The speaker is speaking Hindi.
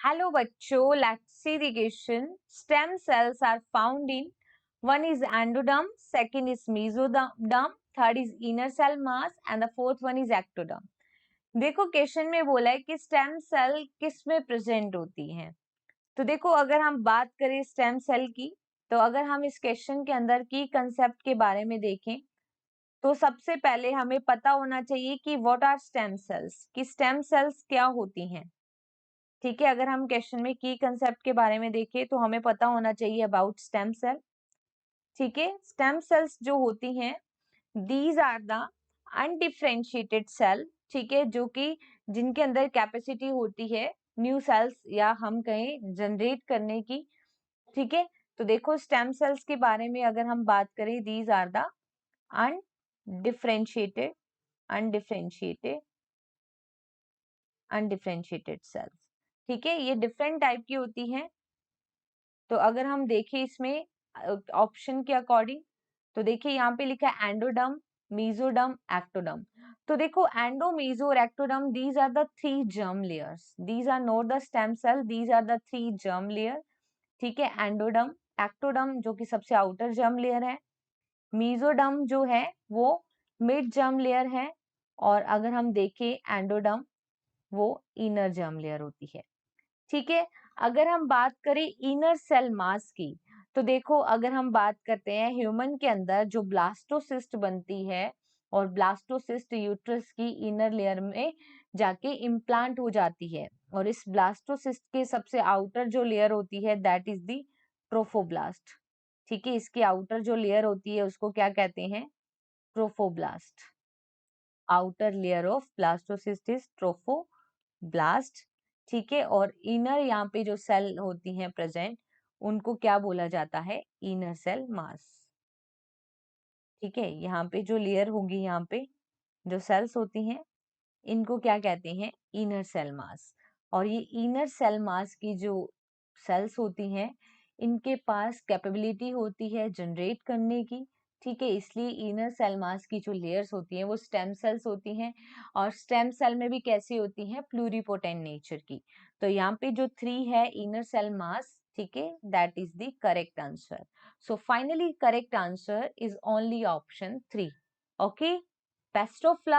Hello बच्चों, let's see the question. Stem cells are found in one is endoderm, second is mesoderm, third is inner cell mass and the fourth one is ectoderm. देखो क्वेश्चन में बोला है कि स्टेम सेल किस में प्रेजेंट होती हैं। तो देखो अगर हम बात करें स्टेम सेल की, तो अगर हम इस क्वेश्चन के अंदर की कंसेप्ट के बारे में देखें तो सबसे पहले हमें पता होना चाहिए कि व्हाट आर स्टेम सेल्स, कि स्टेम सेल्स क्या होती हैं। ठीक है, अगर हम क्वेश्चन में की कंसेप्ट के बारे में देखें तो हमें पता होना चाहिए अबाउट स्टेम सेल। ठीक है, स्टेम सेल्स जो होती हैं these are the undifferentiated cell, ठीक है, जो कि जिनके अंदर कैपेसिटी होती है न्यू सेल्स या हम कहें जनरेट करने की। ठीक है, तो देखो स्टेम सेल्स के बारे में अगर हम बात करें, these are the undifferentiated undifferentiated undifferentiated cells. ठीक है, ये डिफरेंट टाइप की होती हैं। तो अगर हम देखें इसमें ऑप्शन के अकॉर्डिंग, तो देखिए यहाँ पे लिखा है एंडोडर्म, मेसोडर्म, एक्टोडर्म। तो देखो एंडो, मेसो और ectoderm, these are the three germ layers, these are not the stem cell, these are the three germ layer. ठीक है, एंडोडर्म, एक्टोडर्म जो कि सबसे आउटर जर्म लेयर है, मेसोडर्म जो है वो मिड जर्म लेयर है, और अगर हम देखें एंडोडर्म वो इनर जर्म लेयर होती है। ठीक है, अगर हम बात करें इनर सेल मास की, तो देखो अगर हम बात करते हैं ह्यूमन के अंदर जो ब्लास्टोसिस्ट बनती है, और ब्लास्टोसिस्ट यूट्रस की इनर लेयर में जाके इम्प्लांट हो जाती है, और इस ब्लास्टोसिस्ट के सबसे आउटर जो लेयर होती है दैट इज द ट्रोफोब्लास्ट। ठीक है, इसकी आउटर जो लेयर होती है उसको क्या कहते हैं? Trophoblast. Outer layer of blastocyst is trophoblast. ठीक है, और इनर यहाँ पे जो सेल होती हैं प्रेजेंट, उनको क्या बोला जाता है? Inner cell mass. ठीक है, यहाँ पे जो लेयर होगी, यहाँ पे जो सेल्स होती हैं इनको क्या कहते हैं? Inner cell mass. और ये इनर सेल मास की जो सेल्स होती हैं इनके पास कैपेबिलिटी होती है जनरेट करने की। ठीक है, इसलिए इनर सेल मास की जो लेयर्स होती हैं वो स्टेम सेल्स होती हैं, और स्टेम सेल में भी कैसी होती हैं? प्लूरिपोटेंट नेचर की। तो यहाँ पे जो 3 है इनर सेल मास, ठीक है, that is the correct answer. So finally correct answer is only option 3। Okay, best of luck.